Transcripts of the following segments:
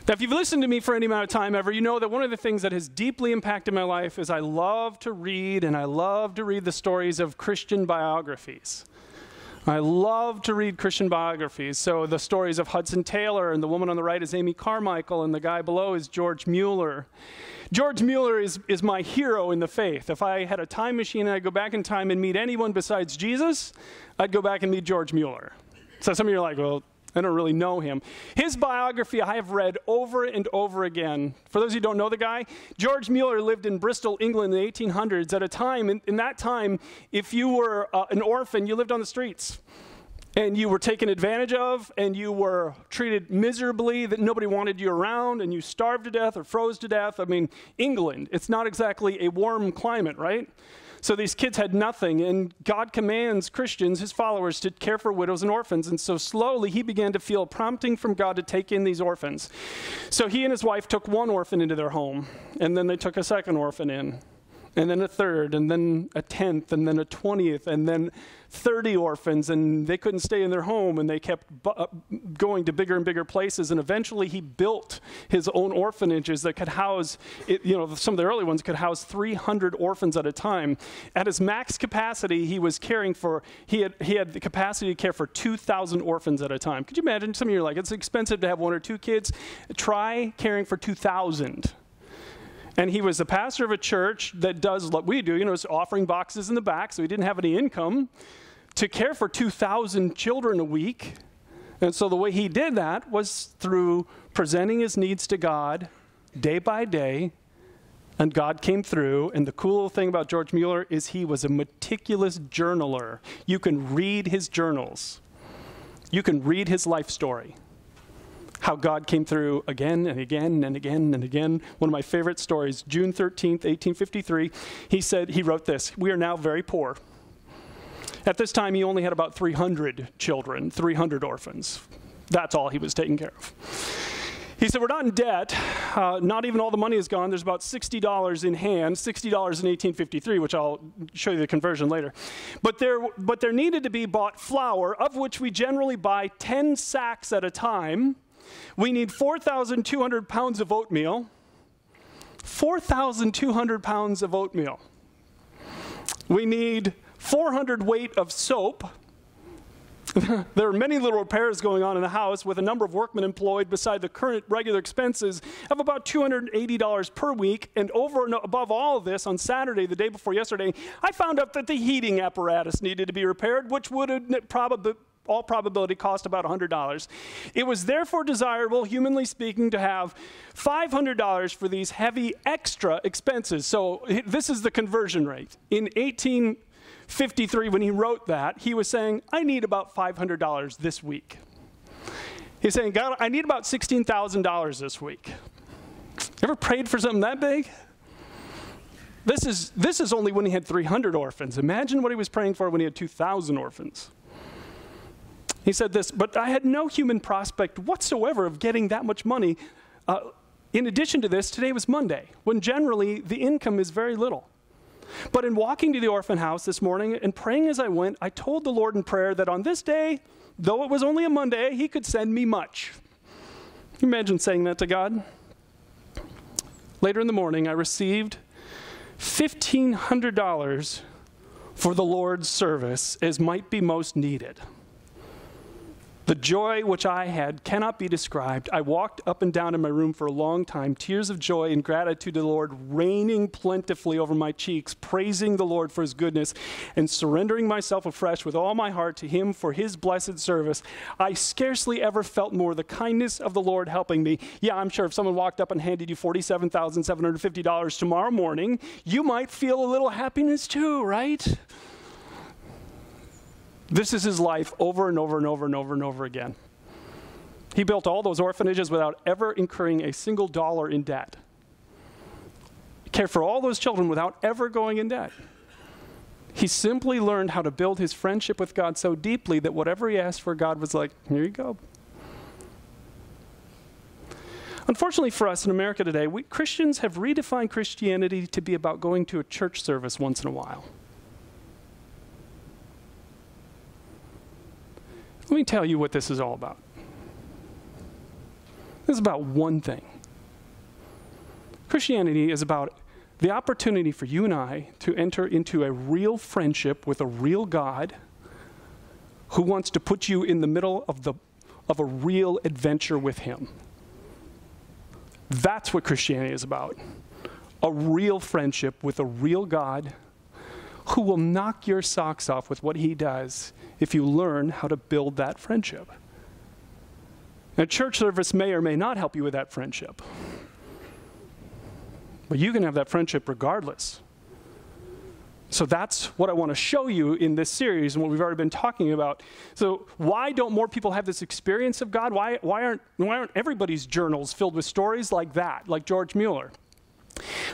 Now, if you've listened to me for any amount of time ever, you know that one of the things that has deeply impacted my life is I love to read, and I love to read the stories of Christian biographies. I love to read Christian biographies. So the stories of Hudson Taylor, and the woman on the right is Amy Carmichael, and the guy below is George Mueller. George Mueller is my hero in the faith. If I had a time machine and I'd go back in time and meet anyone besides Jesus, I'd go back and meet George Mueller. So some of you are like, well, I don't really know him. His biography I have read over and over again. For those of you who don't know the guy, George Mueller lived in Bristol, England in the 1800s. At a time, in that time, if you were an orphan, you lived on the streets. And you were taken advantage of, and you were treated miserably, that nobody wanted you around, and you starved to death or froze to death. I mean, England, it's not exactly a warm climate, right? So these kids had nothing, and God commands Christians, his followers, to care for widows and orphans. And so slowly he began to feel a prompting from God to take in these orphans. So he and his wife took one orphan into their home, and then they took a second orphan in, and then a third, and then a 10th, and then a 20th, and then 30 orphans, and they couldn't stay in their home, and they kept going to bigger and bigger places, and eventually he built his own orphanages that could house, some of the early ones could house 300 orphans at a time. At his max capacity, he had the capacity to care for 2,000 orphans at a time. Could you imagine? Some of you are like, it's expensive to have one or two kids. Try caring for 2,000. And he was the pastor of a church that does what we do, it's offering boxes in the back, so he didn't have any income to care for 2,000 children a week. And so the way he did that was through presenting his needs to God day by day, and God came through. And the cool thing about George Mueller is he was a meticulous journaler. You can read his journals. You can read his life story. How God came through again and again and again and again. One of my favorite stories, June 13th, 1853, he wrote this: "We are now very poor." At this time, he only had about 300 children, 300 orphans. That's all he was taking care of. He said, we're not in debt. Not even all the money is gone. There's about $60 in hand, $60 in 1853, which I'll show you the conversion later. But there needed to be bought flour, of which we generally buy 10 sacks at a time. We need 4,200 pounds of oatmeal. 4,200 pounds of oatmeal. We need 400 weight of soap. There are many little repairs going on in the house with a number of workmen employed beside the current regular expenses of about $280 per week. And over and above all of this, on Saturday, the day before yesterday, I found out that the heating apparatus needed to be repaired, which would have all probability cost about $100. It was therefore desirable, humanly speaking, to have $500 for these heavy extra expenses. So this is the conversion rate. In 1853, when he wrote that, he was saying, I need about $500 this week. He's saying, God, I need about $16,000 this week. Ever prayed for something that big? This is only when he had 300 orphans. Imagine what he was praying for when he had 2,000 orphans. He said this, but I had no human prospect whatsoever of getting that much money. In addition to this, today was Monday, when generally the income is very little. But in walking to the orphan house this morning and praying as I went, I told the Lord in prayer that on this day, though it was only a Monday, he could send me much. Can you imagine saying that to God? Later in the morning, I received $1,500 for the Lord's service as might be most needed. The joy which I had cannot be described. I walked up and down in my room for a long time, tears of joy and gratitude to the Lord raining plentifully over my cheeks, praising the Lord for his goodness and surrendering myself afresh with all my heart to him for his blessed service. I scarcely ever felt more the kindness of the Lord helping me. Yeah, I'm sure if someone walked up and handed you $47,750 tomorrow morning, you might feel a little happiness too, right? This is his life over and over and over and over and over again. He built all those orphanages without ever incurring a single dollar in debt. He cared for all those children without ever going in debt. He simply learned how to build his friendship with God so deeply that whatever he asked for, God was like, here you go. Unfortunately for us in America today, Christians have redefined Christianity to be about going to a church service once in a while. Let me tell you what this is all about. This is about one thing. Christianity is about the opportunity for you and I to enter into a real friendship with a real God who wants to put you in the middle of a real adventure with him. That's what Christianity is about. A real friendship with a real God who will knock your socks off with what he does if you learn how to build that friendship. Now, church service may or may not help you with that friendship. But you can have that friendship regardless. So that's what I want to show you in this series and what we've already been talking about. So why don't more people have this experience of God? Why aren't everybody's journals filled with stories like that, like George Mueller?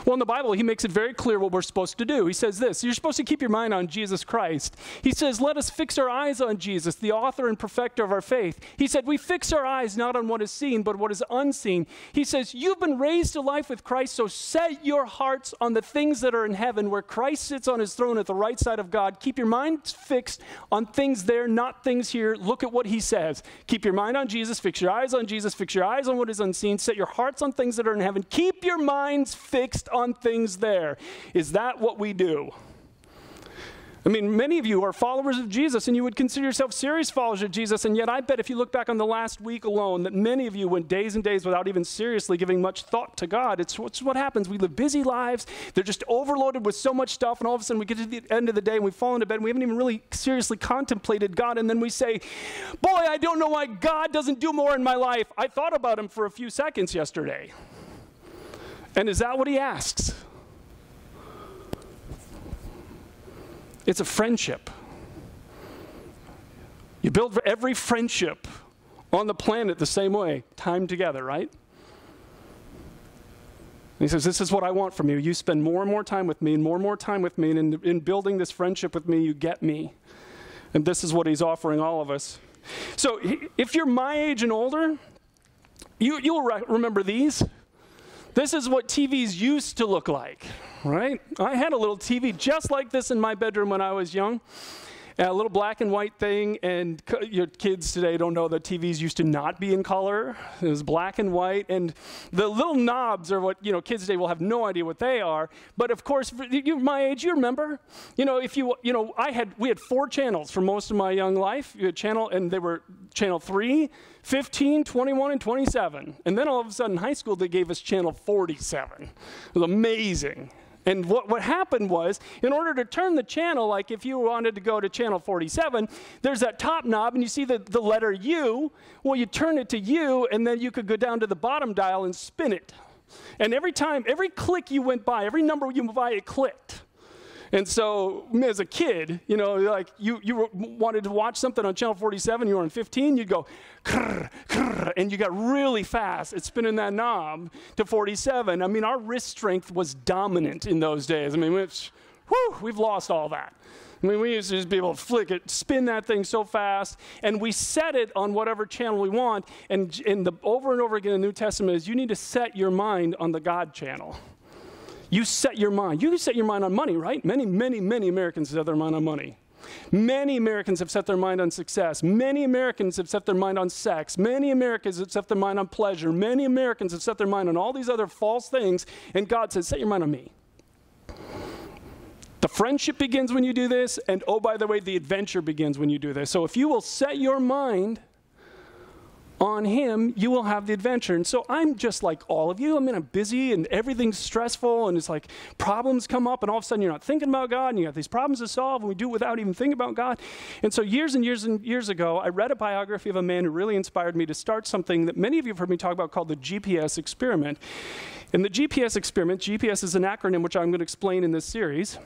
Well, in the Bible, he makes it very clear what we're supposed to do. He says this, you're supposed to keep your mind on Jesus Christ. He says, let us fix our eyes on Jesus, the author and perfecter of our faith. He said, we fix our eyes not on what is seen, but what is unseen. He says, you've been raised to life with Christ, so set your hearts on the things that are in heaven, where Christ sits on his throne at the right side of God. Keep your mind fixed on things there, not things here. Look at what he says. Keep your mind on Jesus, fix your eyes on Jesus, fix your eyes on what is unseen, set your hearts on things that are in heaven. Keep your minds fixed on things there. Is that what we do? I mean, many of you are followers of Jesus, and you would consider yourself serious followers of Jesus, and yet I bet if you look back on the last week alone, that many of you went days and days without even seriously giving much thought to God. It's what happens. We live busy lives. They're just overloaded with so much stuff, and all of a sudden we get to the end of the day, and we fall into bed, and we haven't even really seriously contemplated God, and then we say, boy, I don't know why God doesn't do more in my life. I thought about him for a few seconds yesterday. And is that what he asks? It's a friendship. You build every friendship on the planet the same way, time together, right? And he says, this is what I want from you. You spend more and more time with me and more time with me, and in building this friendship with me, you get me. And this is what he's offering all of us. So if you're my age and older, you'll remember these. This is what TVs used to look like, right? I had a little TV just like this in my bedroom when I was young, a little black and white thing, and your kids today don't know that TVs used to not be in color. It was black and white, and the little knobs are what, kids today will have no idea what they are. But of course, my age, you remember, we had 4 channels for most of my young life. You had and they were channel 3, 15, 21, and 27. And then all of a sudden in high school, they gave us channel 47. It was amazing. And what happened was, in order to turn the channel, like if you wanted to go to channel 47, there's that top knob, and you see the letter U. Well, you turn it to U, and then you could go down to the bottom dial and spin it. And every click you went by, every number you went by, it clicked. And so, as a kid, like you wanted to watch something on channel 47, you were on 15, you'd go, krr, krr, and you got really fast at spinning that knob to 47. I mean, our wrist strength was dominant in those days. I mean, we've lost all that. I mean, we used to just be able to flick it, spin that thing so fast, and we set it on whatever channel we want. And over and over again in the New Testament is you need to set your mind on the God channel. You set your mind. You can set your mind on money, right? Many Americans set their mind on money. Many Americans have set their mind on success. Many Americans have set their mind on sex. Many Americans have set their mind on pleasure. Many Americans have set their mind on all these other false things. And God says, set your mind on me. The friendship begins when you do this. And oh, by the way, the adventure begins when you do this. So if you will set your mind on him, you will have the adventure. And so I'm just like all of you. I mean, I'm busy and everything's stressful, and it's like problems come up, and all of a sudden you're not thinking about God, and you have these problems to solve, and we do it without even thinking about God. And so years and years ago, I read a biography of a man who really inspired me to start something that many of you have heard me talk about called the GPS experiment. And the GPS experiment, GPS is an acronym which I'm going to explain in this series.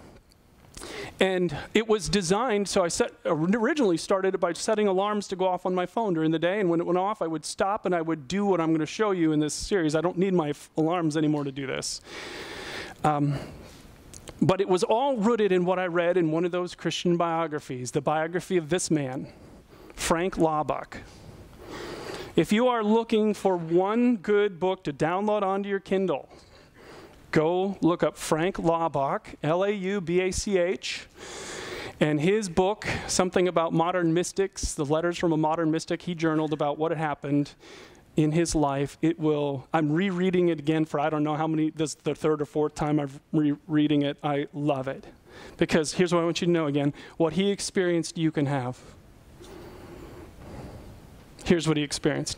And it was designed, so I originally started it by setting alarms to go off on my phone during the day, and when it went off, I would stop and I would do what I'm going to show you in this series. I don't need my alarms anymore to do this. But it was all rooted in what I read in one of those Christian biographies, the biography of this man, Frank Lubbock. If you are looking for one good book to download onto your Kindle, go look up Frank Laubach, Laubach, and his book, something about modern mystics, the letters from a modern mystic. He journaled about what had happened in his life, I'm rereading it again for I don't know how many, this is the third or fourth time I'm rereading it. I love it. Because here's what I want you to know again. What he experienced, you can have. Here's what he experienced.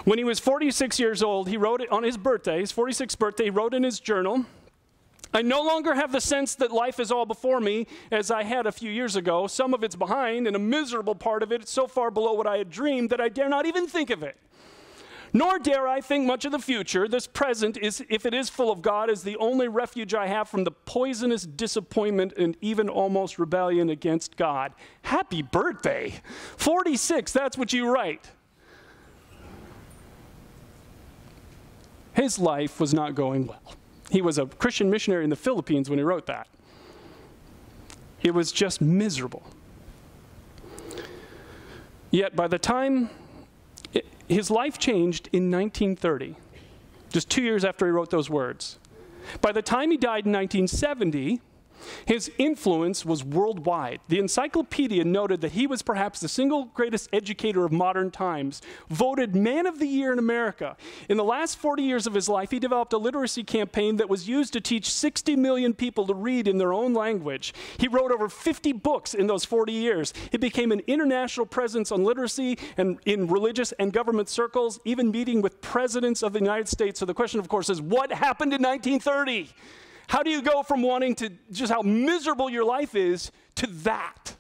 When he was 46 years old, he wrote it on his birthday, his 46th birthday, he wrote in his journal, I no longer have the sense that life is all before me as I had a few years ago. Some of it's behind, and a miserable part of it is so far below what I had dreamed that I dare not even think of it. Nor dare I think much of the future. This present, if it is full of God, is the only refuge I have from the poisonous disappointment and even almost rebellion against God. Happy birthday. 46, that's what you write. His life was not going well. He was a Christian missionary in the Philippines when he wrote that. It was just miserable. Yet by the time his life changed in 1930, just 2 years after he wrote those words. By the time he died in 1970, his influence was worldwide. The encyclopedia noted that he was perhaps the single greatest educator of modern times, voted Man of the Year in America. In the last 40 years of his life, he developed a literacy campaign that was used to teach 60 million people to read in their own language. He wrote over 50 books in those 40 years. He became an international presence on literacy and in religious and government circles, even meeting with presidents of the United States. So the question, of course, is what happened in 1930? How do you go from wanting to just how miserable your life is to that?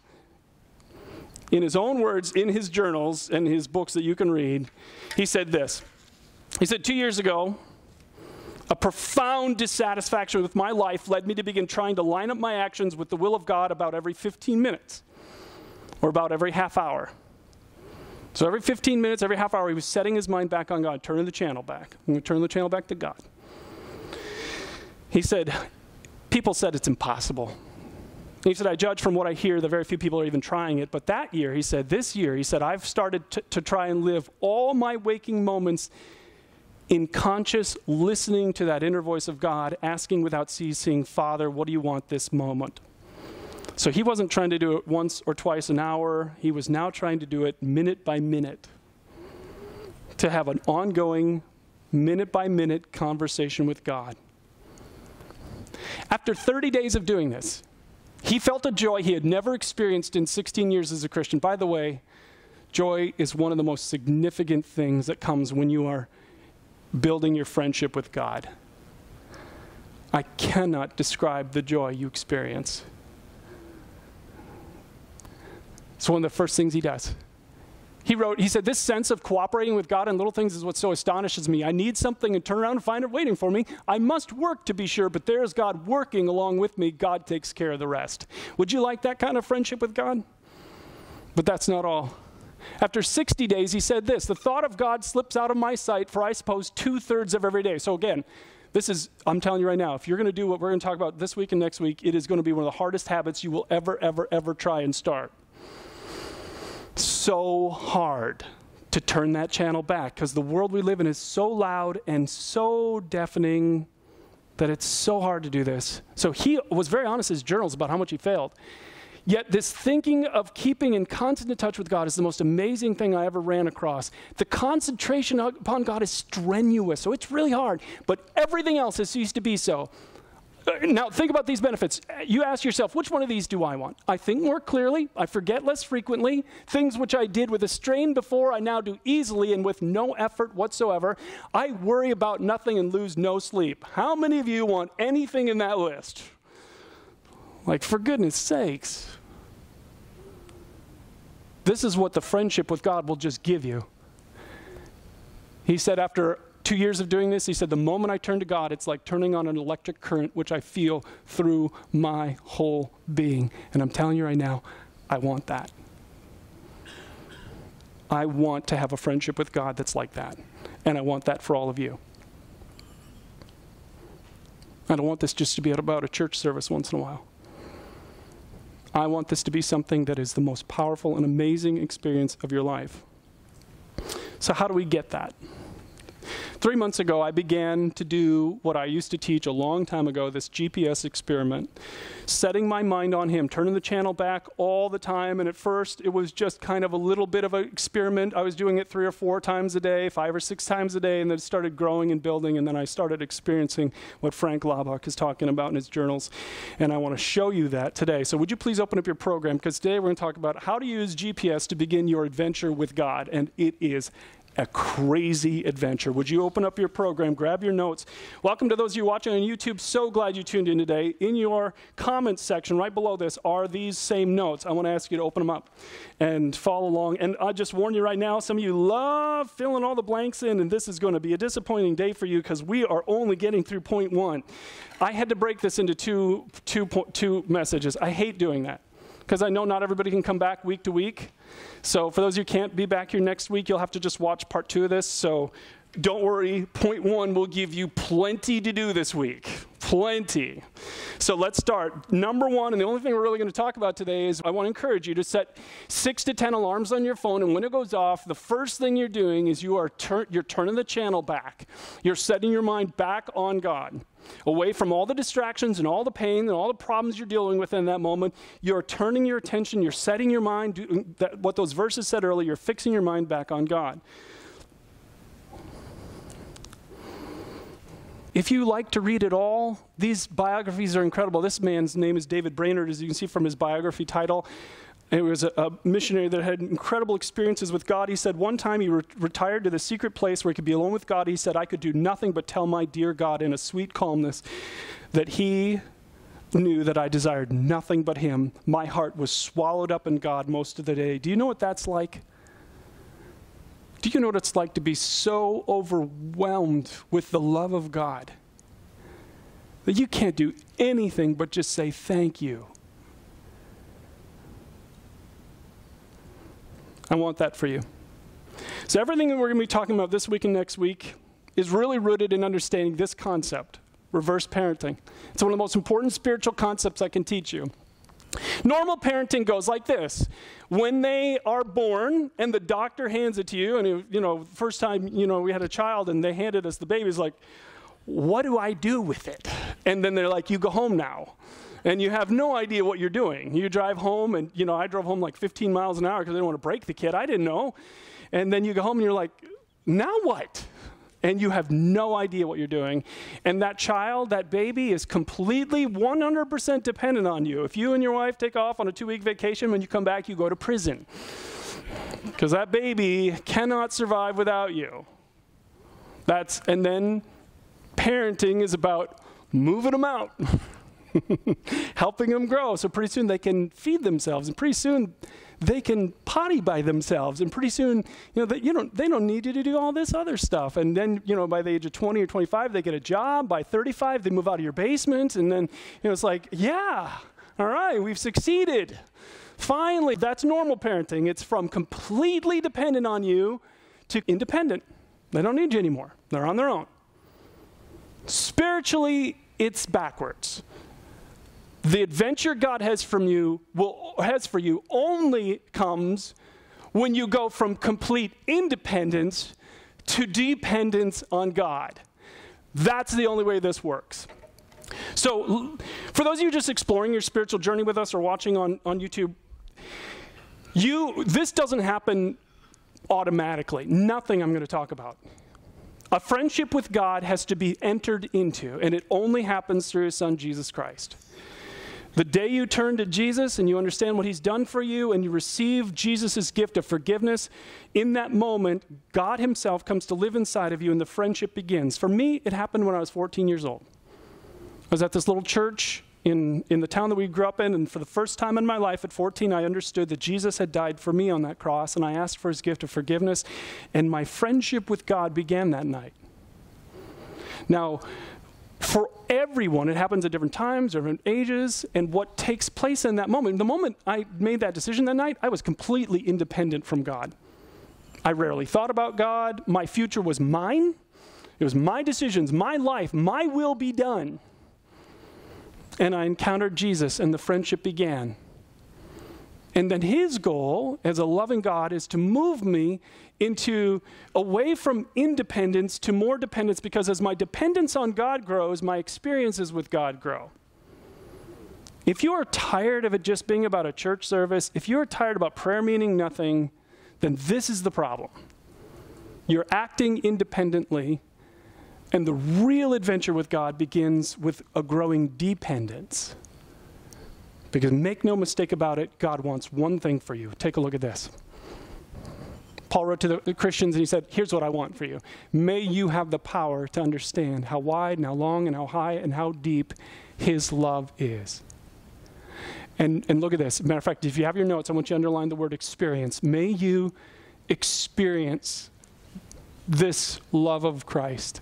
In his own words, in his journals and his books that you can read, he said this. He said, 2 years ago, a profound dissatisfaction with my life led me to begin trying to line up my actions with the will of God about every 15 minutes or about every half hour. So every 15 minutes, every half hour, he was setting his mind back on God, turning the channel back. I'm going to turn the channel back to God. He said, people said it's impossible. He said, I judge from what I hear that very few people are even trying it. But that year, he said, this year, he said, I've started to try and live all my waking moments in conscious listening to that inner voice of God, asking without ceasing, Father, what do you want this moment? So he wasn't trying to do it once or twice an hour. He was now trying to do it minute by minute, to have an ongoing minute by minute conversation with God. After 30 days of doing this, he felt a joy he had never experienced in 16 years as a Christian. By the way, joy is one of the most significant things that comes when you are building your friendship with God. I cannot describe the joy you experience. It's one of the first things he does. He said, this sense of cooperating with God in little things is what so astonishes me. I need something and turn around and find it waiting for me. I must work to be sure, but there's God working along with me. God takes care of the rest. Would you like that kind of friendship with God? But that's not all. After 60 days, he said this, the thought of God slips out of my sight for I suppose 2/3 of every day. So again, I'm telling you right now, if you're going to do what we're going to talk about this week and next week, it is going to be one of the hardest habits you will ever try and start. So hard to turn that channel back because the world we live in is so loud and so deafening that it's so hard to do this. So he was very honest in his journals about how much he failed. Yet this thinking of keeping in constant touch with God is the most amazing thing I ever ran across. The concentration upon God is strenuous, so it's really hard, but everything else has ceased to be so. Now, think about these benefits. You ask yourself, which one of these do I want? I think more clearly. I forget less frequently. Things which I did with a strain before, I now do easily and with no effort whatsoever. I worry about nothing and lose no sleep. How many of you want anything in that list? Like, for goodness sakes. This is what the friendship with God will just give you. He said after 2 years of doing this, he said, the moment I turn to God, it's like turning on an electric current, which I feel through my whole being. And I'm telling you right now, I want that. I want to have a friendship with God that's like that. And I want that for all of you. I don't want this just to be about a church service once in a while. I want this to be something that is the most powerful and amazing experience of your life. So how do we get that? 3 months ago, I began to do what I used to teach a long time ago, this GPS experiment, setting my mind on him, turning the channel back all the time. And at first, it was just kind of a little bit of an experiment. I was doing it 3 or 4 times a day, 5 or 6 times a day, and then it started growing and building. And then I started experiencing what Frank Lubbock is talking about in his journals. And I want to show you that today. So would you please open up your program? Because today we're going to talk about how to use GPS to begin your adventure with God. And it is a crazy adventure. Would you open up your program, grab your notes? Welcome to those of you watching on YouTube. So glad you tuned in today. In your comments section right below this are these same notes. I want to ask you to open them up and follow along. And I just warn you right now, some of you love filling all the blanks in, and this is going to be a disappointing day for you because we are only getting through point 1. I had to break this into two messages. I hate doing that, because I know not everybody can come back week to week. So for those of you who can't be back here next week, you'll have to just watch part 2 of this. So don't worry, point 1 will give you plenty to do this week. Plenty. So let's start. Number 1, and the only thing we're really going to talk about today is I want to encourage you to set 6 to 10 alarms on your phone, and when it goes off, the first thing you're doing is you're turning the channel back. You're setting your mind back on God. Away from all the distractions and all the pain and all the problems you're dealing with in that moment. You're turning your attention, you're setting your mind, what those verses said earlier, you're fixing your mind back on God. If you like to read it all, these biographies are incredible. This man's name is David Brainerd, as you can see from his biography title. He was a missionary that had incredible experiences with God. He said one time he retired to the secret place where he could be alone with God. He said, I could do nothing but tell my dear God in a sweet calmness that he knew that I desired nothing but him. My heart was swallowed up in God most of the day. Do you know what that's like? Do you know what it's like to be so overwhelmed with the love of God that you can't do anything but just say thank you? I want that for you. So everything that we're going to be talking about this week and next week is really rooted in understanding this concept, reverse parenting. It's one of the most important spiritual concepts I can teach you. Normal parenting goes like this. When they are born and the doctor hands it to you, and first time, we had a child and they handed us the baby, it's like, what do I do with it? And then they're like, you go home now. And you have no idea what you're doing. You drive home, and, I drove home like 15 miles an hour because I didn't want to break the kid. I didn't know. And then you go home, and you're like, now what? And you have no idea what you're doing. And that child, that baby, is completely 100% dependent on you. If you and your wife take off on a 2-week vacation, when you come back, you go to prison. Because that baby cannot survive without you. And then parenting is about moving them out. Helping them grow. So pretty soon they can feed themselves, and pretty soon they can potty by themselves, and pretty soon they don't need you to do all this other stuff. And then by the age of 20 or 25 they get a job. By 35 they move out of your basement, and then it's like, yeah, all right, we've succeeded. Finally, that's normal parenting. It's from completely dependent on you to independent. They don't need you anymore. They're on their own. Spiritually, it's backwards. The adventure God has for you only comes when you go from complete independence to dependence on God. That's the only way this works. So for those of you just exploring your spiritual journey with us or watching on YouTube, this doesn't happen automatically. Nothing I'm going to talk about. A friendship with God has to be entered into, and it only happens through his son, Jesus Christ. The day you turn to Jesus and you understand what he's done for you and you receive Jesus' gift of forgiveness, in that moment, God himself comes to live inside of you and the friendship begins. For me, it happened when I was 14 years old. I was at this little church in the town that we grew up in, and for the first time in my life at 14, I understood that Jesus had died for me on that cross, and I asked for his gift of forgiveness, and my friendship with God began that night. Now, for everyone, it happens at different times, different ages, and what takes place in that moment. The moment I made that decision that night, I was completely independent from God. I rarely thought about God. My future was mine. It was my decisions, my life, my will be done. And I encountered Jesus, and the friendship began. And then his goal as a loving God is to move me away from independence to more dependence, because as my dependence on God grows, my experiences with God grow. If you are tired of it just being about a church service, if you're tired about prayer meaning nothing, then this is the problem. You're acting independently, and the real adventure with God begins with a growing dependence. Because make no mistake about it, God wants one thing for you. Take a look at this. Paul wrote to the Christians and he said, here's what I want for you. May you have the power to understand how wide and how long and how high and how deep his love is. And look at this. Matter of fact, if you have your notes, I want you to underline the word experience. May you experience this love of Christ.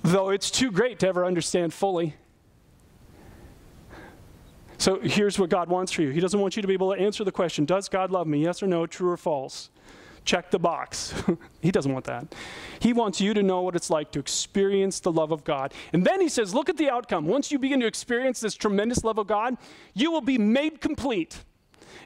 Though it's too great to ever understand fully. So here's what God wants for you. He doesn't want you to be able to answer the question, does God love me? Yes or no, true or false? Check the box. He doesn't want that. He wants you to know what it's like to experience the love of God. And then he says, look at the outcome. Once you begin to experience this tremendous love of God, you will be made complete.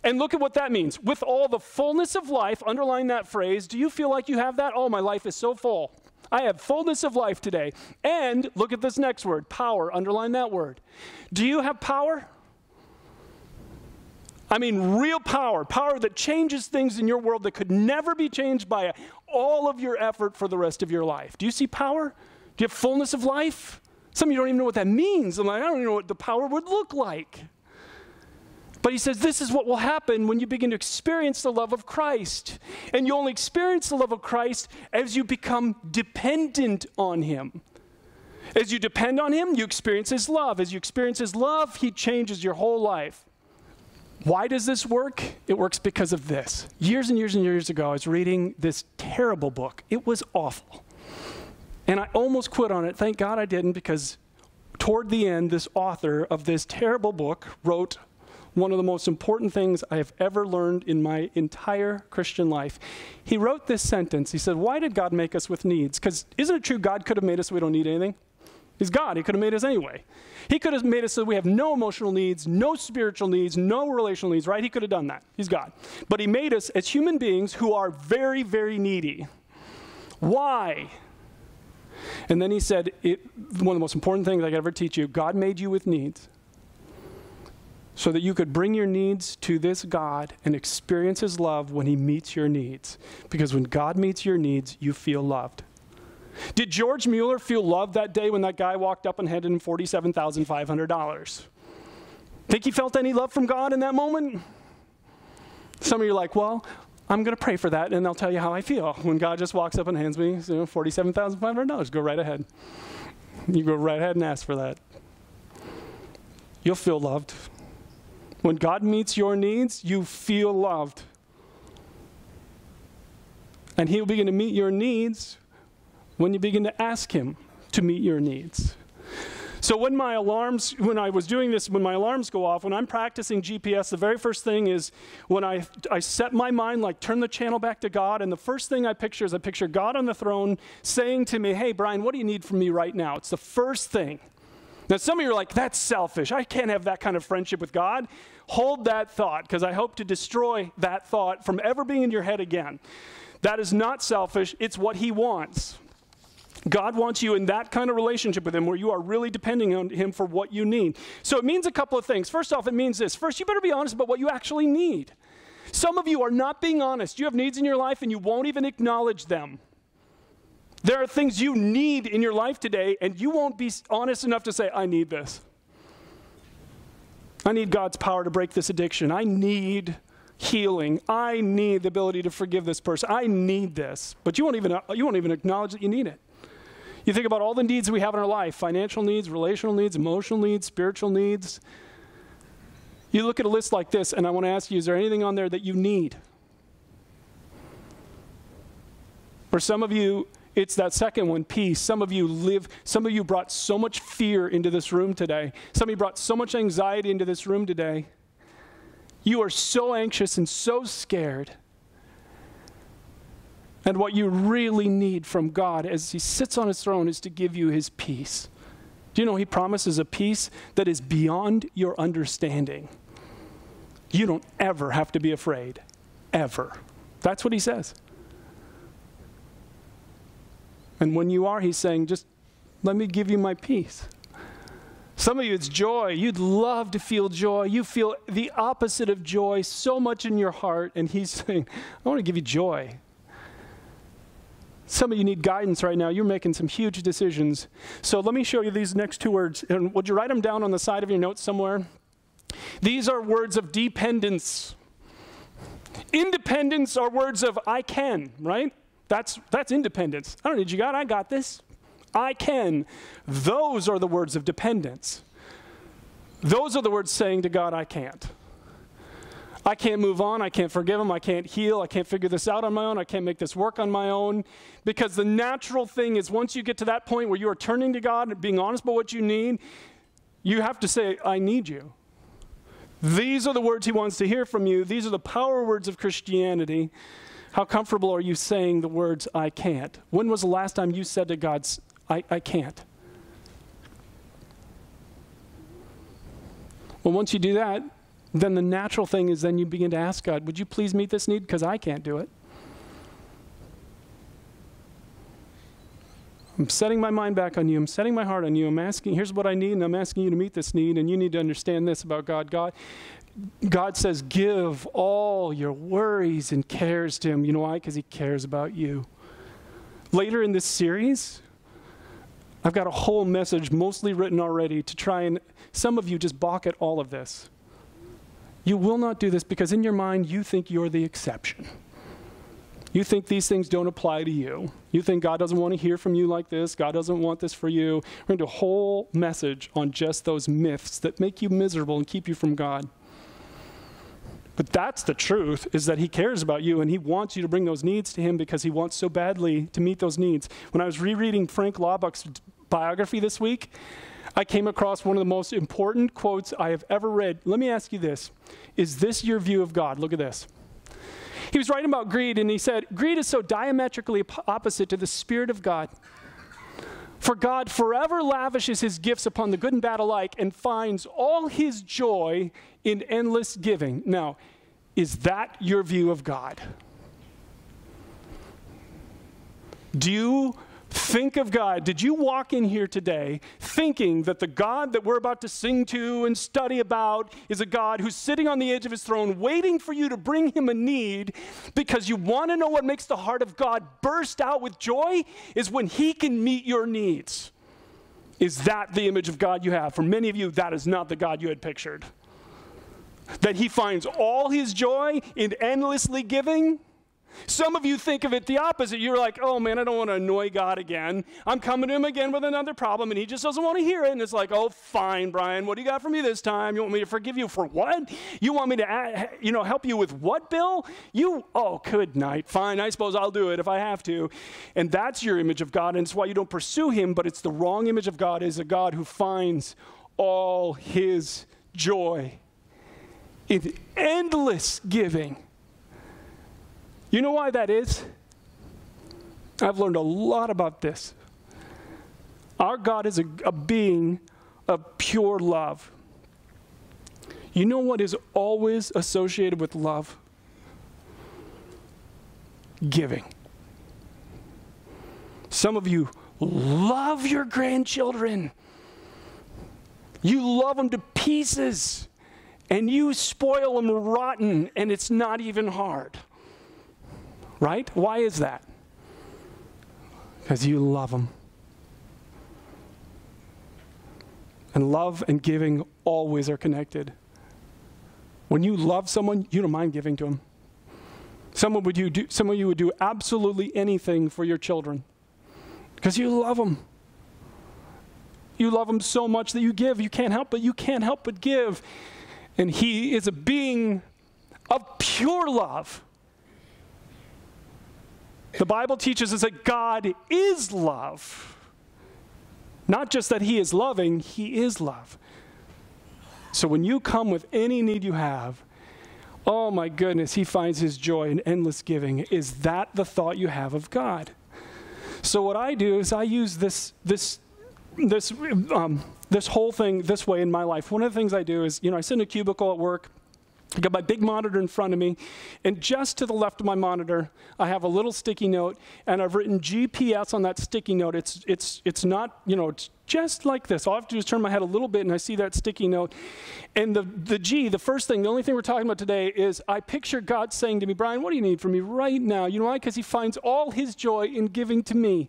And look at what that means. With all the fullness of life, underline that phrase. Do you feel like you have that? Oh, my life is so full. I have fullness of life today. And look at this next word, power. Underline that word. Do you have power? I mean, real power that changes things in your world that could never be changed by all of your effort for the rest of your life. Do you see power? Do you have fullness of life? Some of you don't even know what that means. I'm like, I don't even know what the power would look like. But he says this is what will happen when you begin to experience the love of Christ. And you only experience the love of Christ as you become dependent on him. As you depend on him, you experience his love. As you experience his love, he changes your whole life. Why does this work? It works because of this. Years and years and years ago, I was reading this terrible book. It was awful. And I almost quit on it. Thank God I didn't, because toward the end, this author of this terrible book wrote one of the most important things I have ever learned in my entire Christian life. He wrote this sentence. He said, why did God make us with needs? Because isn't it true God could have made us so we don't need anything? He's God. He could have made us anyway. He could have made us so we have no emotional needs, no spiritual needs, no relational needs, right? He could have done that. He's God. But he made us as human beings who are very, very needy. Why? And then he said, one of the most important things I could ever teach you, God made you with needs so that you could bring your needs to this God and experience his love when he meets your needs. Because when God meets your needs, you feel loved. Did George Mueller feel loved that day when that guy walked up and handed him $47,500? Think he felt any love from God in that moment? Some of you are like, well, I'm going to pray for that, and I'll tell you how I feel. When God just walks up and hands me $47,500, go right ahead. You go right ahead and ask for that. You'll feel loved. When God meets your needs, you feel loved. And he'll begin to meet your needs when you begin to ask him to meet your needs. So when my alarms go off, when I'm practicing GPS, the very first thing is when I set my mind, like turn the channel back to God, and the first thing I picture God on the throne saying to me, hey, Brian, what do you need from me right now? It's the first thing. Now, some of you are like, that's selfish. I can't have that kind of friendship with God. Hold that thought, because I hope to destroy that thought from ever being in your head again. That is not selfish. It's what he wants. God wants you in that kind of relationship with him where you are really depending on him for what you need. So it means a couple of things. First off, it means this. First, you better be honest about what you actually need. Some of you are not being honest. You have needs in your life and you won't even acknowledge them. There are things you need in your life today and you won't be honest enough to say, I need this. I need God's power to break this addiction. I need healing. I need the ability to forgive this person. I need this. But you won't even acknowledge that you need it. You think about all the needs we have in our life, financial needs, relational needs, emotional needs, spiritual needs. You look at a list like this, and I want to ask you, is there anything on there that you need? For some of you, it's that second one, peace. Some of you brought so much fear into this room today. Some of you brought so much anxiety into this room today. You are so anxious and so scared. And what you really need from God as he sits on his throne is to give you his peace. Do you know he promises a peace that is beyond your understanding? You don't ever have to be afraid. Ever. That's what he says. And when you are, he's saying, just let me give you my peace. Some of you, it's joy. You'd love to feel joy. You feel the opposite of joy so much in your heart. And he's saying, I want to give you joy. Some of you need guidance right now. You're making some huge decisions. So let me show you these next two words. And would you write them down on the side of your notes somewhere? These are words of dependence. Independence are words of I can, right? That's independence. I don't need you, God. I got this. I can. Those are the words of dependence. Those are the words saying to God, I can't. I can't move on. I can't forgive him. I can't heal. I can't figure this out on my own. I can't make this work on my own. Because the natural thing is once you get to that point where you are turning to God and being honest about what you need, you have to say, I need you. These are the words he wants to hear from you. These are the power words of Christianity. How comfortable are you saying the words, I can't? When was the last time you said to God, I can't? Well, once you do that, then the natural thing is then you begin to ask God, would you please meet this need? Because I can't do it. I'm setting my mind back on you. I'm setting my heart on you. I'm asking, here's what I need, and I'm asking you to meet this need, and you need to understand this about God. God says, give all your worries and cares to him. You know why? Because he cares about you. Later in this series, I've got a whole message mostly written already to try and, some of you just balk at all of this. You will not do this because in your mind, you think you're the exception. You think these things don't apply to you. You think God doesn't want to hear from you like this. God doesn't want this for you. We're going to do a whole message on just those myths that make you miserable and keep you from God. But that's the truth, is that he cares about you and he wants you to bring those needs to him because he wants so badly to meet those needs. When I was rereading Frank Lubbock's biography this week, I came across one of the most important quotes I have ever read. Let me ask you this. Is this your view of God? Look at this. He was writing about greed, and he said, greed is so diametrically opposite to the Spirit of God. For God forever lavishes his gifts upon the good and bad alike and finds all his joy in endless giving. Now, is that your view of God? Do you think of God? Did you walk in here today thinking that the God that we're about to sing to and study about is a God who's sitting on the edge of his throne waiting for you to bring him a need because you want to know what makes the heart of God burst out with joy is when he can meet your needs? Is that the image of God you have? For many of you, that is not the God you had pictured. That he finds all his joy in endlessly giving? Some of you think of it the opposite. You're like, oh man, I don't want to annoy God again. I'm coming to him again with another problem, and he just doesn't want to hear it. And it's like, oh, fine, Brian, what do you got for me this time? You want me to forgive you for what? You want me to, help you with what, Bill? Oh, good night. Fine, I suppose I'll do it if I have to. And that's your image of God, and it's why you don't pursue him, but it's the wrong image of God, is a God who finds all his joy in endless giving. You know why that is? I've learned a lot about this. Our God is a being of pure love. You know what is always associated with love? Giving. Some of you love your grandchildren. You love them to pieces, and you spoil them rotten, and it's not even hard. Right? Why is that? Because you love them. And love and giving always are connected. When you love someone, you don't mind giving to them. Some of you would do absolutely anything for your children because you love them. You love them so much that you give. You can't help but give. And he is a being of pure love. The Bible teaches us that God is love. Not just that he is loving, he is love. So when you come with any need you have, oh my goodness, he finds his joy in endless giving. Is that the thought you have of God? So what I do is I use this whole thing this way in my life. One of the things I do is, I sit in a cubicle at work, I got my big monitor in front of me, and just to the left of my monitor, I have a little sticky note, and I've written GPS on that sticky note. It's not, it's just like this. All I have to do is turn my head a little bit, and I see that sticky note. And the G, the first thing, the only thing we're talking about today is I picture God saying to me, Brian, what do you need from me right now? You know why? Because he finds all his joy in giving to me.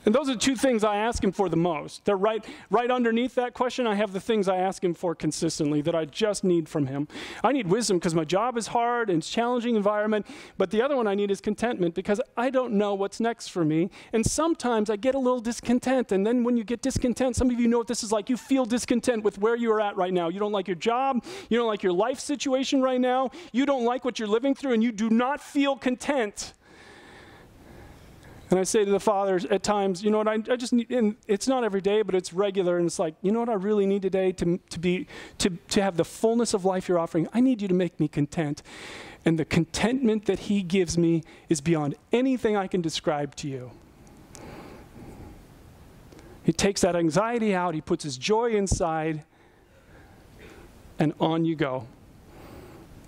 And those are two things I ask him for the most. They're right underneath that question. I have the things I ask him for consistently that I just need from him. I need wisdom because my job is hard and it's a challenging environment. But the other one I need is contentment because I don't know what's next for me. And sometimes I get a little discontent. And then when you get discontent, some of you know what this is like. You feel discontent with where you are at right now. You don't like your job. You don't like your life situation right now. You don't like what you're living through, and you do not feel content. And I say to the fathers at times, you know what, I just need, and it's not every day, but it's regular, and it's like, you know what I really need today to have the fullness of life you're offering? I need you to make me content. And the contentment that he gives me is beyond anything I can describe to you. He takes that anxiety out, he puts his joy inside, and on you go.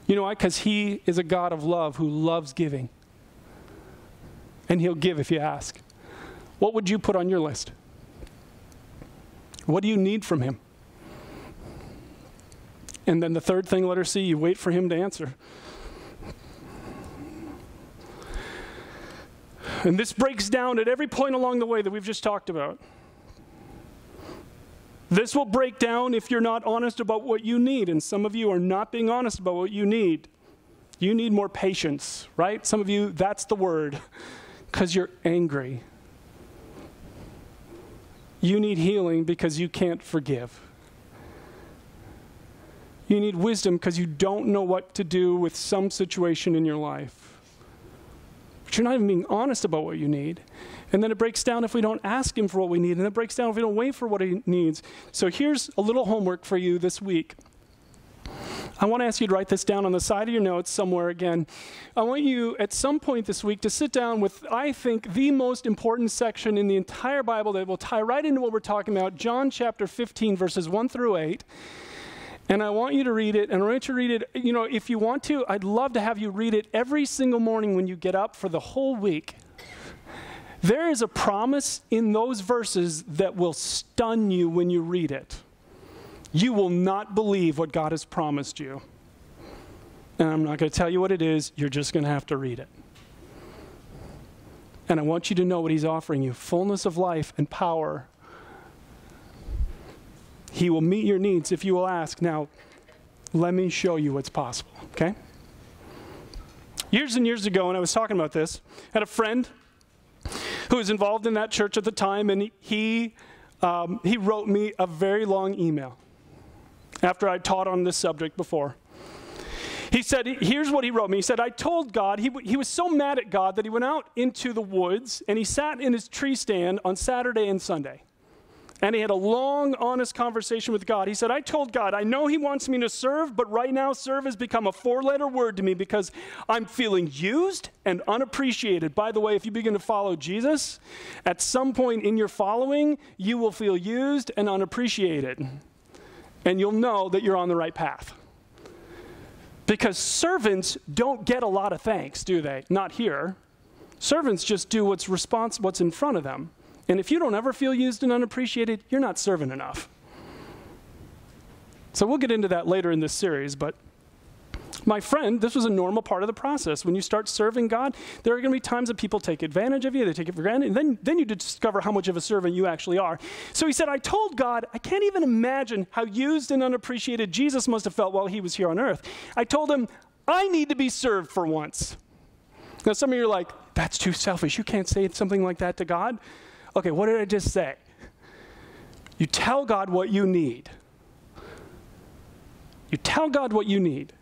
You know why? Because he is a God of love who loves giving. And he'll give if you ask. What would you put on your list? What do you need from him? And then the third thing, letter C, you wait for him to answer. And this breaks down at every point along the way that we've just talked about. This will break down if you're not honest about what you need. And some of you are not being honest about what you need. You need more patience, right? Some of you, that's the word. Because you're angry. You need healing because you can't forgive. You need wisdom because you don't know what to do with some situation in your life. But you're not even being honest about what you need. And then it breaks down if we don't ask him for what we need. And it breaks down if we don't wait for what he needs. So here's a little homework for you this week. I want to ask you to write this down on the side of your notes somewhere again. I want you at some point this week to sit down with, I think, the most important section in the entire Bible that will tie right into what we're talking about, John chapter 15, verses 1 through 8. And I want you to read it, and I want you to read it, if you want to, I'd love to have you read it every single morning when you get up for the whole week. There is a promise in those verses that will stun you when you read it. You will not believe what God has promised you. And I'm not going to tell you what it is. You're just going to have to read it. And I want you to know what he's offering you. Fullness of life and power. He will meet your needs if you will ask. Now, let me show you what's possible, okay? Years and years ago, when I was talking about this, I had a friend who was involved in that church at the time, and he wrote me a very long email. After I taught on this subject before. He said, here's what he wrote me. He said, I told God, he was so mad at God that he went out into the woods and he sat in his tree stand on Saturday and Sunday. And he had a long, honest conversation with God. He said, I told God, I know he wants me to serve, but right now serve has become a 4-letter word to me because I'm feeling used and unappreciated. By the way, if you begin to follow Jesus, at some point in your following, you will feel used and unappreciated. And you'll know that you're on the right path. Because servants don't get a lot of thanks, do they? Not here. Servants just do what's in front of them. And if you don't ever feel used and unappreciated, you're not serving enough. So we'll get into that later in this series, but my friend, this was a normal part of the process. When you start serving God, there are going to be times that people take advantage of you, they take it for granted, and then you discover how much of a servant you actually are. So he said, I told God, I can't even imagine how used and unappreciated Jesus must have felt while he was here on earth. I told him, I need to be served for once. Now some of you are like, that's too selfish. You can't say something like that to God. Okay, what did I just say? You tell God what you need. You tell God what you need.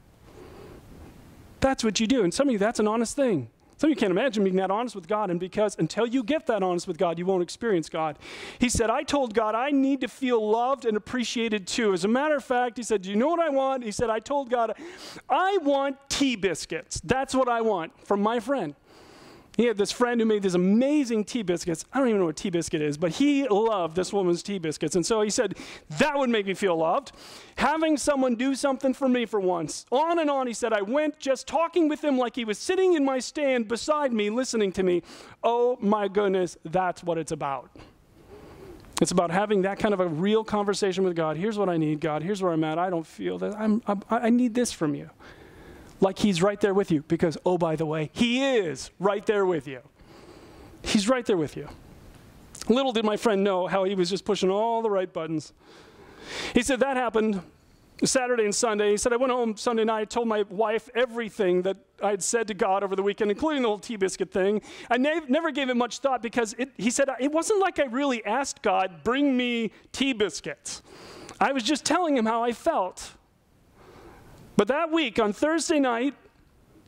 That's what you do. And some of you, that's an honest thing. Some of you can't imagine being that honest with God, and because until you get that honest with God, you won't experience God. He said, I told God I need to feel loved and appreciated too. As a matter of fact, he said, do you know what I want? He said, I told God, I want tea biscuits. That's what I want from my friend. He had this friend who made these amazing tea biscuits. I don't even know what tea biscuit is, but he loved this woman's tea biscuits. And so he said, that would make me feel loved. Having someone do something for me for once. On and on, he said, I went just talking with him like he was sitting in my stand beside me, listening to me. Oh my goodness, that's what it's about. It's about having that kind of a real conversation with God. Here's what I need, God. Here's where I'm at. I don't feel that. I need this from you. Like he's right there with you because, oh, by the way, he is right there with you. He's right there with you. Little did my friend know how he was just pushing all the right buttons. He said that happened Saturday and Sunday. He said, I went home Sunday night, told my wife everything that I had said to God over the weekend, including the whole tea biscuit thing. I never gave it much thought because he said, it wasn't like I really asked God, bring me tea biscuits. I was just telling him how I felt. But that week, on Thursday night,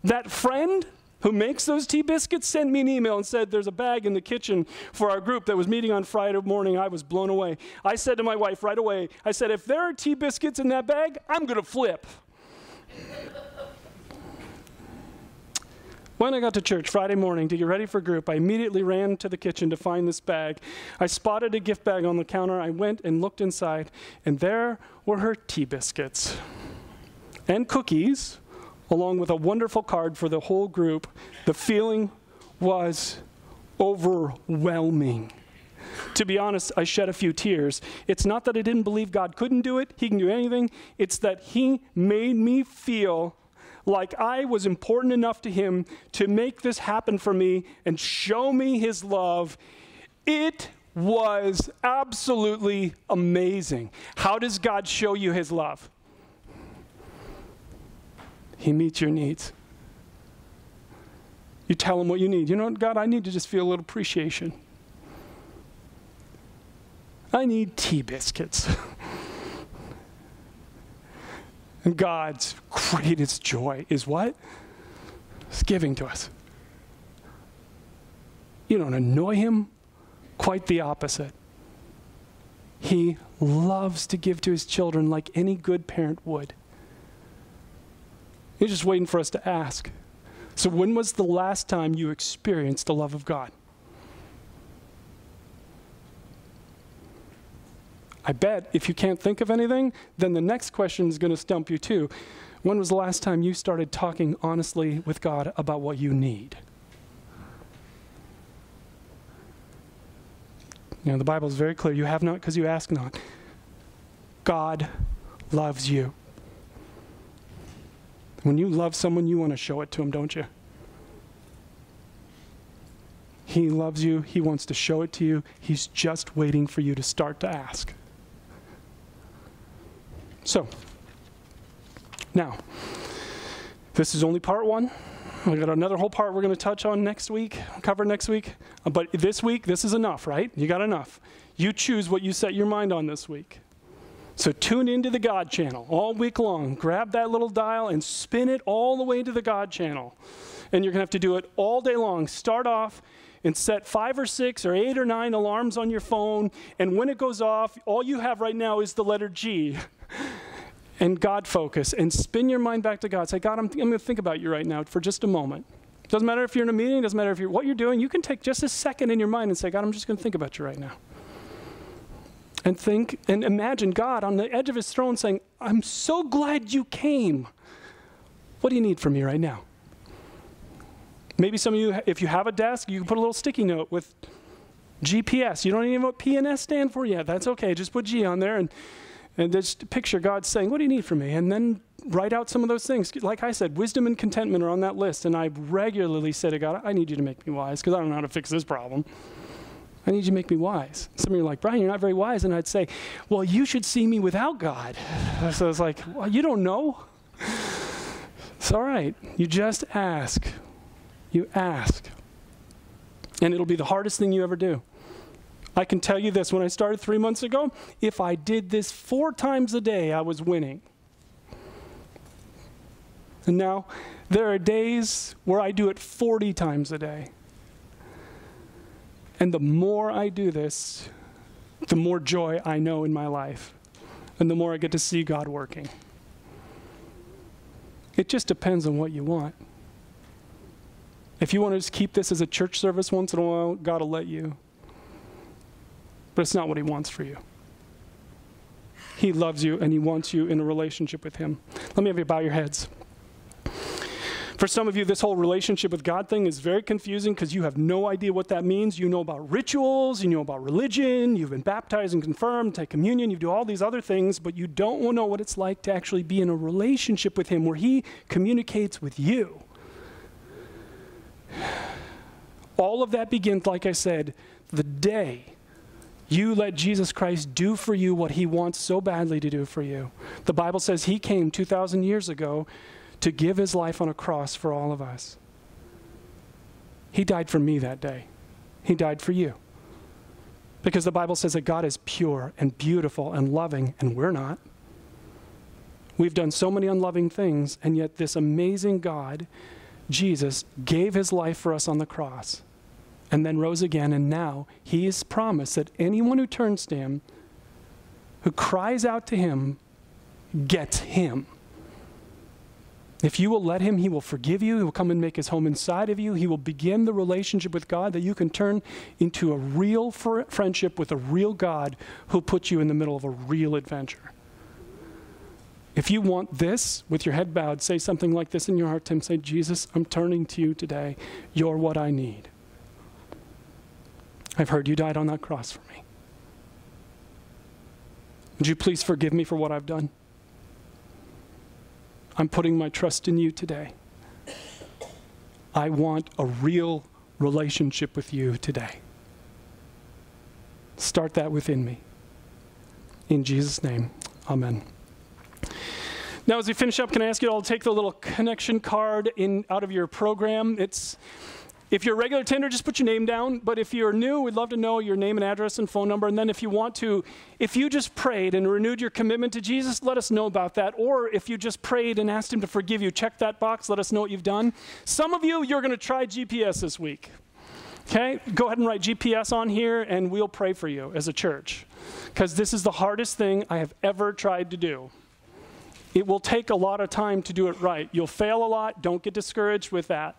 that friend who makes those tea biscuits sent me an email and said, there's a bag in the kitchen for our group that was meeting on Friday morning. I was blown away. I said to my wife right away, I said, if there are tea biscuits in that bag, I'm going to flip. When I got to church Friday morning to get ready for group, I immediately ran to the kitchen to find this bag. I spotted a gift bag on the counter. I went and looked inside, and there were her tea biscuits and cookies, along with a wonderful card for the whole group. The feeling was overwhelming. To be honest, I shed a few tears. It's not that I didn't believe God couldn't do it. He can do anything. It's that he made me feel like I was important enough to him to make this happen for me and show me his love. It was absolutely amazing. How does God show you his love? He meets your needs. You tell him what you need. You know what, God, I need to just feel a little appreciation. I need tea biscuits. And God's greatest joy is what? It's giving to us. You don't annoy him. Quite the opposite. He loves to give to his children like any good parent would. He's just waiting for us to ask. So when was the last time you experienced the love of God? I bet if you can't think of anything, then the next question is going to stump you too. When was the last time you started talking honestly with God about what you need? You know, the Bible is very clear. You have not because you ask not. God loves you. When you love someone, you want to show it to him, don't you? He loves you. He wants to show it to you. He's just waiting for you to start to ask. So, now, this is only part one. We got another whole part we're going to touch on next week, cover next week. But this week, this is enough, right? You got enough. You choose what you set your mind on this week. So tune into the God channel all week long. Grab that little dial and spin it all the way to the God channel. And you're going to have to do it all day long. Start off and set 5 or 6 or 8 or 9 alarms on your phone. And when it goes off, all you have right now is the letter G. And God focus. And spin your mind back to God. Say, God, I'm going to think about you right now for just a moment. Doesn't matter if you're in a meeting. Doesn't matter if what you're doing. You can take just a second in your mind and say, God, I'm just going to think about you right now. And think and imagine God on the edge of his throne saying, I'm so glad you came. What do you need from me right now? Maybe some of you, if you have a desk, you can put a little sticky note with GPS. You don't even know what P and S stand for yet. That's okay. Just put G on there and just picture God saying, what do you need from me? And then write out some of those things. Like I said, wisdom and contentment are on that list. And I regularly say to God, I need you to make me wise because I don't know how to fix this problem. I need you to make me wise. Some of you are like, Brian, you're not very wise. And I'd say, well, you should see me without God. So it's like, well, you don't know. It's all right. You just ask. You ask. And it'll be the hardest thing you ever do. I can tell you this. When I started 3 months ago, if I did this 4 times a day, I was winning. And now there are days where I do it 40 times a day. And the more I do this, the more joy I know in my life. And the more I get to see God working. It just depends on what you want. If you want to just keep this as a church service once in a while, God will let you. But it's not what he wants for you. He loves you and he wants you in a relationship with him. Let me have you bow your heads. For some of you, this whole relationship with God thing is very confusing because you have no idea what that means. You know about rituals, you know about religion, you've been baptized and confirmed, take communion, you do all these other things, but you don't know what it's like to actually be in a relationship with him where he communicates with you. All of that begins, like I said, the day you let Jesus Christ do for you what he wants so badly to do for you. The Bible says he came 2,000 years ago to give his life on a cross for all of us. He died for me that day. He died for you. Because the Bible says that God is pure and beautiful and loving, and we're not. We've done so many unloving things, and yet this amazing God, Jesus, gave his life for us on the cross and then rose again, and now he has promised that anyone who turns to him, who cries out to him, gets him. If you will let him, he will forgive you. He will come and make his home inside of you. He will begin the relationship with God that you can turn into a real friendship with a real God who'll put you in the middle of a real adventure. If you want this, with your head bowed, say something like this in your heart, Tim. Say, Jesus, I'm turning to you today. You're what I need. I've heard you died on that cross for me. Would you please forgive me for what I've done? I'm putting my trust in you today. I want a real relationship with you today. Start that within me. In Jesus' name, amen. Now, as we finish up, can I ask you all to take the little connection card out of your program? If you're a regular attender, just put your name down. But if you're new, we'd love to know your name and address and phone number. And then if you want to, if you just prayed and renewed your commitment to Jesus, let us know about that. Or if you just prayed and asked him to forgive you, check that box. Let us know what you've done. Some of you, you're going to try GPS this week. Okay? Go ahead and write GPS on here, and we'll pray for you as a church. Because this is the hardest thing I have ever tried to do. It will take a lot of time to do it right. You'll fail a lot. Don't get discouraged with that.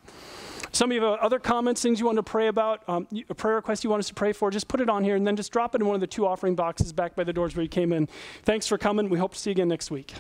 Some of you have other comments, things you want to pray about, a prayer request you want us to pray for, just put it on here and then just drop it in one of the 2 offering boxes back by the doors where you came in. Thanks for coming. We hope to see you again next week.